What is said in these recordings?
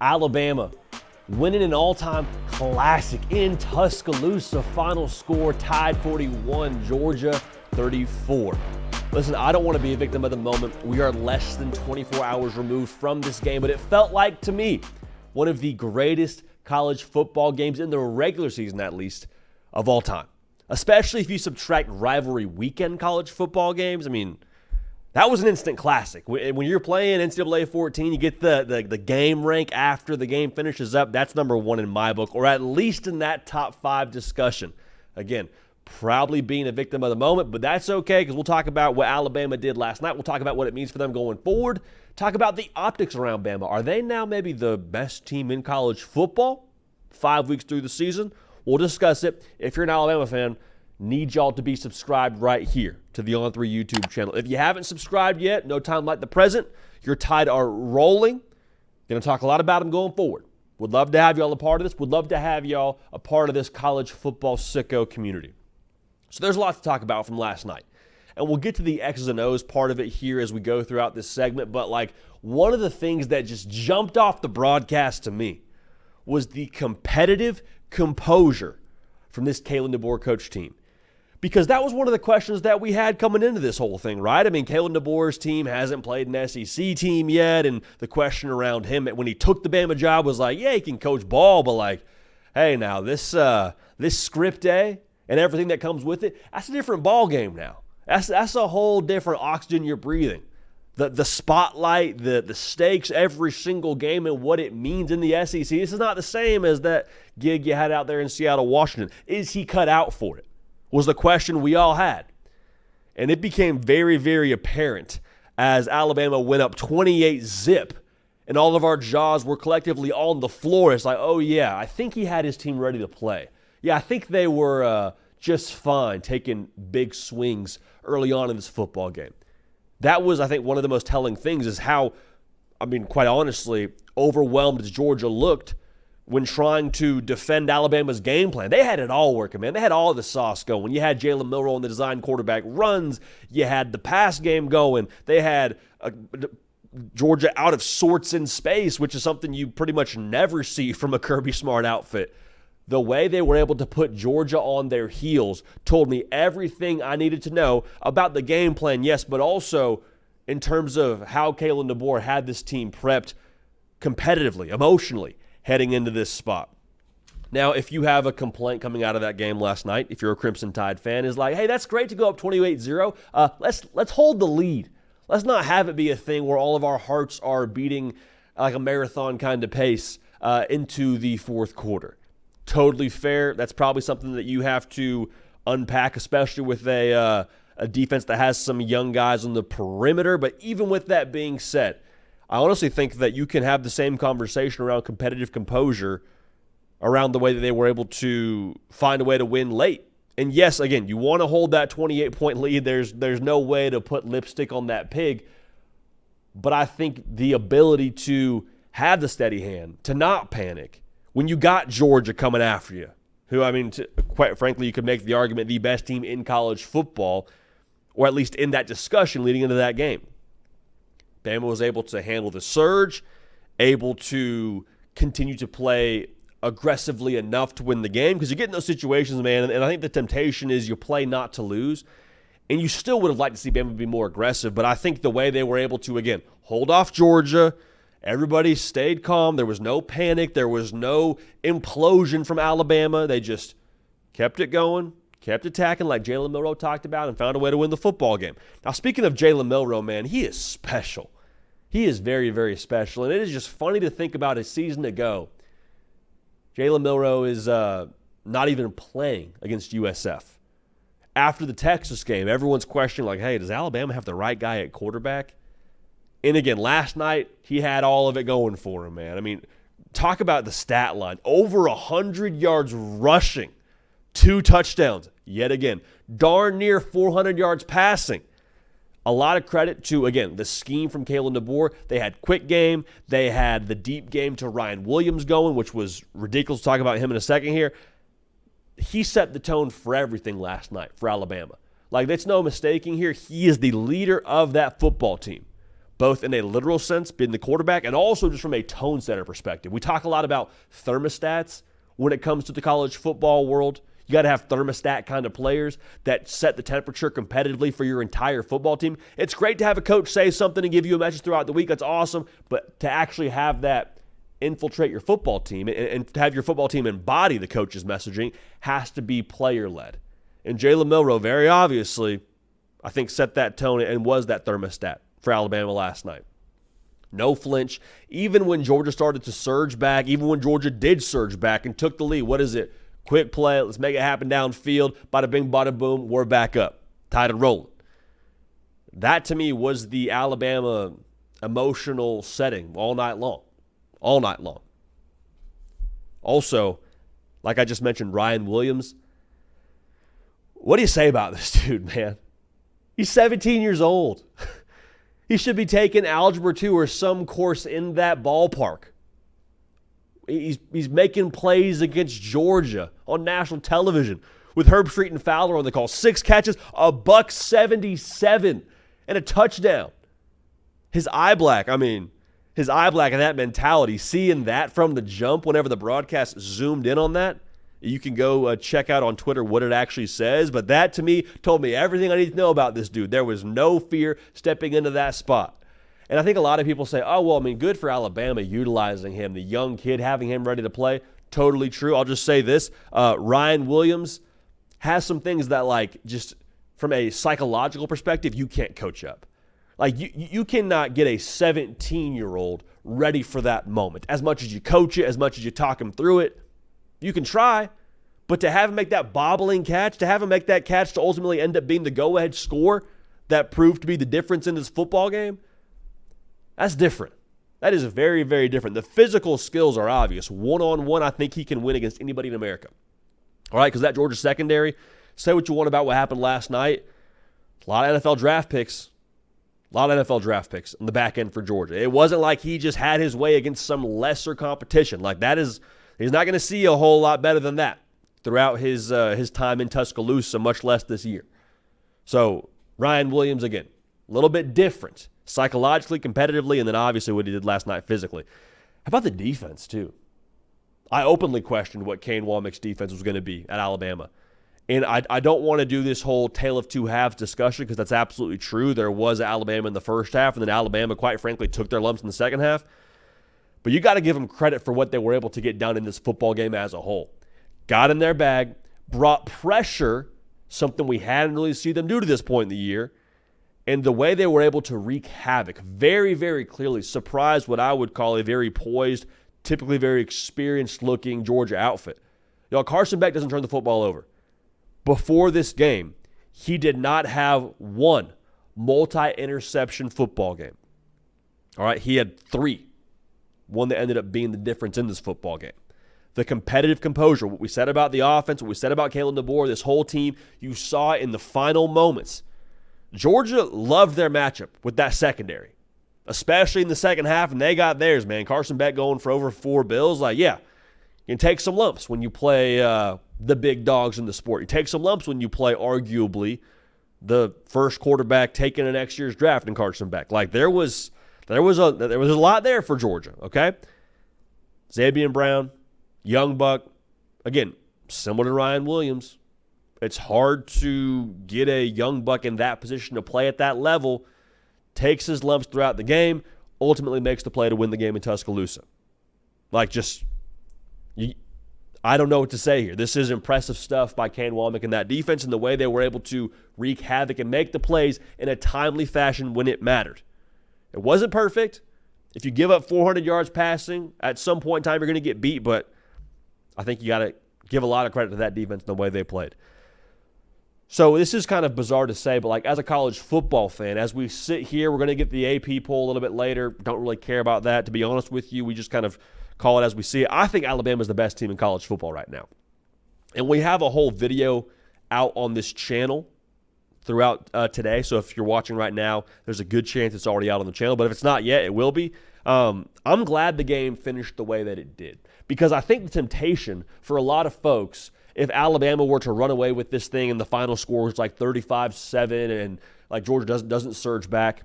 Alabama winning an all-time classic in Tuscaloosa. Final score tied 41, Georgia 34. Listen, I don't want to be a victim of the moment. We are less than 24 hours removed from this game, but it felt like, to me, one of the greatest college football games in the regular season, at least, of all time. Especially if you subtract rivalry weekend college football games. I mean, that was an instant classic. When you're playing NCAA 14, you get the game rank after the game finishes up. That's number one in my book, or at least in that top 5 discussion. Again, probably being a victim of the moment, but that's okay because we'll talk about what Alabama did last night. We'll talk about what it means for them going forward. Talk about the optics around Bama. Are they now maybe the best team in college football 5 weeks through the season? We'll discuss it. If you're an Alabama fan, need y'all to be subscribed right here to the On3 YouTube channel. If you haven't subscribed yet, no time like the present. Your Tide are rolling. Going to talk a lot about them going forward. Would love to have y'all a part of this. Would love to have y'all a part of this college football sicko community. So there's a lot to talk about from last night. And we'll get to the X's and O's part of it here as we go throughout this segment. But one of the things that just jumped off the broadcast to me was the competitive composure from this Kalen DeBoer coach team. Because that was one of the questions that we had coming into this whole thing, right? I mean, Kalen DeBoer's team hasn't played an SEC team yet, and the question around him when he took the Bama job was like, yeah, he can coach ball, but hey, now this script A and everything that comes with it, that's a different ball game now. That's a whole different oxygen you're breathing. The spotlight, the stakes, every single game and what it means in the SEC. This is not the same as that gig you had out there in Seattle, Washington. Is he cut out for it? Was the question we all had. And it became very, very apparent as Alabama went up 28-0 and all of our jaws were collectively on the floor. It's like, oh yeah, I think he had his team ready to play. Yeah, I think they were just fine taking big swings early on in this football game. That was, I think, one of the most telling things is how, quite honestly, overwhelmed Georgia looked when trying to defend Alabama's game plan. They had it all working, man. They had all the sauce going. You had Jalen Milroe on the design quarterback runs. You had the pass game going. They had Georgia out of sorts in space, which is something you pretty much never see from a Kirby Smart outfit. The way they were able to put Georgia on their heels told me everything I needed to know about the game plan, yes, but also in terms of how Kalen DeBoer had this team prepped competitively, emotionally, heading into this spot. Now, if you have a complaint coming out of that game last night, if you're a Crimson Tide fan, is like, hey, that's great to go up 28-0. Let's hold the lead. Let's not have it be a thing where all of our hearts are beating like a marathon kind of pace into the fourth quarter. Totally fair. That's probably something that you have to unpack, especially with a defense that has some young guys on the perimeter. But even with that being said, I honestly think that you can have the same conversation around competitive composure around the way that they were able to find a way to win late. And yes, again, you want to hold that 28-point lead. There's no way to put lipstick on that pig. But I think the ability to have the steady hand, to not panic, when you got Georgia coming after you, who, quite frankly, you could make the argument the best team in college football, or at least in that discussion leading into that game. Bama was able to handle the surge, able to continue to play aggressively enough to win the game, because you get in those situations, man, and I think the temptation is you play not to lose, and you still would have liked to see Bama be more aggressive, but I think the way they were able to, again, hold off Georgia, everybody stayed calm. There was no panic. There was no implosion from Alabama. They just kept it going, kept attacking like Jalen Milroe talked about, and found a way to win the football game. Now, speaking of Jalen Milroe, man, he is special. He is very, very special, and it is just funny to think about a season ago. Jalen Milroe is not even playing against USF. After the Texas game, everyone's questioning, hey, does Alabama have the right guy at quarterback? And again, last night, he had all of it going for him, man. Talk about the stat line. Over 100 yards rushing, 2 touchdowns, yet again. Darn near 400 yards passing. A lot of credit to, again, the scheme from Kalen DeBoer. They had quick game. They had the deep game to Ryan Williams going, which was ridiculous. We'll talk about him in a second here. He set the tone for everything last night for Alabama. That's no mistaking here. He is the leader of that football team. both in a literal sense, being the quarterback, and also just from a tone setter perspective. We talk a lot about thermostats when it comes to the college football world. You got to have thermostat kind of players that set the temperature competitively for your entire football team. It's great to have a coach say something and give you a message throughout the week. That's awesome. But to actually have that infiltrate your football team and to have your football team embody the coach's messaging has to be player-led. And Jalen Milroe, very obviously, I think set that tone and was that thermostat for Alabama last night. No flinch. Even when Georgia started to surge back, even when Georgia did surge back and took the lead, what is it? Quick play, let's make it happen downfield. Bada bing, bada boom, we're back up. Tied and rolling. That to me was the Alabama emotional setting all night long. All night long. Also, like I just mentioned, Ryan Williams. What do you say about this dude, man? He's 17 years old. He should be taking Algebra 2 or some course in that ballpark. He's making plays against Georgia on national television with Herbstreit and Fowler on the call. 6 catches, $177, and a touchdown. His eye black and that mentality, seeing that from the jump whenever the broadcast zoomed in on that, you can go check out on Twitter what it actually says. But that, to me, told me everything I need to know about this dude. There was no fear stepping into that spot. And I think a lot of people say, oh, well, good for Alabama utilizing him, the young kid, having him ready to play. Totally true. I'll just say this. Ryan Williams has some things that, just from a psychological perspective, you can't coach up. You cannot get a 17-year-old ready for that moment. As much as you coach it, as much as you talk him through it, you can try, but to have him make that bobbling catch, to have him make that catch to ultimately end up being the go-ahead score that proved to be the difference in this football game, that's different. That is very, very different. The physical skills are obvious. One-on-one, I think he can win against anybody in America. All right, because that Georgia secondary, say what you want about what happened last night, a lot of NFL draft picks. A lot of NFL draft picks in the back end for Georgia. It wasn't like he just had his way against some lesser competition. He's not going to see a whole lot better than that throughout his time in Tuscaloosa, much less this year. So Ryan Williams, again, a little bit different, psychologically, competitively, and then obviously what he did last night physically. How about the defense, too? I openly questioned what Kane Wommack's defense was going to be at Alabama. And I don't want to do this whole tale of two halves discussion because that's absolutely true. There was Alabama in the first half, and then Alabama, quite frankly, took their lumps in the second half. But you got to give them credit for what they were able to get done in this football game as a whole. Got in their bag, brought pressure, something we hadn't really seen them do to this point in the year, and the way they were able to wreak havoc, very, very clearly surprised what I would call a very poised, typically very experienced-looking Georgia outfit. Carson Beck doesn't turn the football over. Before this game, he did not have one multi-interception football game. All right, he had 3. One that ended up being the difference in this football game. The competitive composure, what we said about the offense, what we said about Kalen DeBoer, this whole team, you saw it in the final moments. Georgia loved their matchup with that secondary, especially in the second half, and they got theirs, man. Carson Beck going for over 4 bills. You can take some lumps when you play the big dogs in the sport. You take some lumps when you play arguably the first quarterback taken in next year's draft in Carson Beck. There was a lot there for Georgia, okay? Zabian Brown, young buck, again, similar to Ryan Williams. It's hard to get a young buck in that position to play at that level, takes his lumps throughout the game, ultimately makes the play to win the game in Tuscaloosa. I don't know what to say here. This is impressive stuff by Kane Wommack and that defense and the way they were able to wreak havoc and make the plays in a timely fashion when it mattered. It wasn't perfect. If you give up 400 yards passing, at some point in time you're going to get beat, but I think you got to give a lot of credit to that defense and the way they played. So this is kind of bizarre to say, but as a college football fan, as we sit here, we're going to get the AP poll a little bit later. Don't really care about that, to be honest with you. We just kind of call it as we see it. I think Alabama's the best team in college football right now. And we have a whole video out on this channel throughout today. So if you're watching right now, there's a good chance it's already out on the channel. But if it's not yet, it will be. I'm glad the game finished the way that it did. Because I think the temptation for a lot of folks, if Alabama were to run away with this thing and the final score was 35-7 and Georgia doesn't surge back,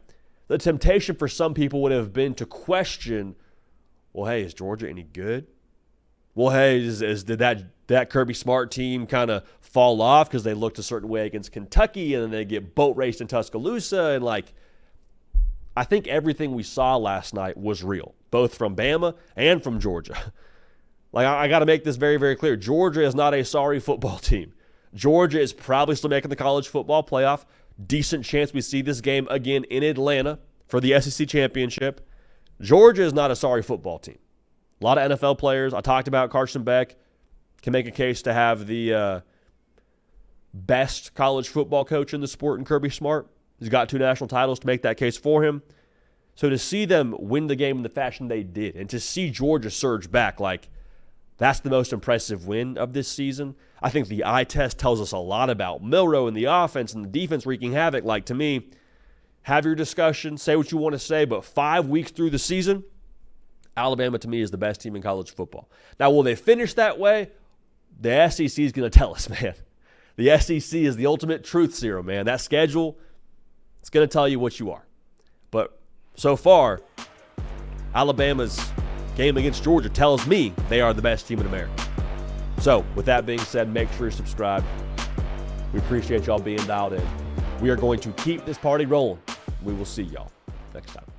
the temptation for some people would have been to question, well, hey, is Georgia any good? Well, hey, did that Kirby Smart team kind of fall off because they looked a certain way against Kentucky and then they get boat raced in Tuscaloosa? And, I think everything we saw last night was real, both from Bama and from Georgia. I got to make this very, very clear. Georgia is not a sorry football team. Georgia is probably still making the college football playoff. Decent chance we see this game again in Atlanta for the SEC championship. Georgia is not a sorry football team. A lot of NFL players. I talked about Carson Beck. Can make a case to have the best college football coach in the sport in Kirby Smart. He's got 2 national titles to make that case for him. So to see them win the game in the fashion they did and to see Georgia surge back, that's the most impressive win of this season. I think the eye test tells us a lot about Milroe and the offense and the defense wreaking havoc. To me, have your discussion, say what you want to say, but 5 weeks through the season, Alabama to me is the best team in college football. Now, will they finish that way? The SEC is going to tell us, man. The SEC is the ultimate truth serum, man. That schedule, it's going to tell you what you are. But so far, Alabama's game against Georgia tells me they are the best team in America. So, with that being said, make sure you subscribe. We appreciate y'all being dialed in. We are going to keep this party rolling. We will see y'all next time.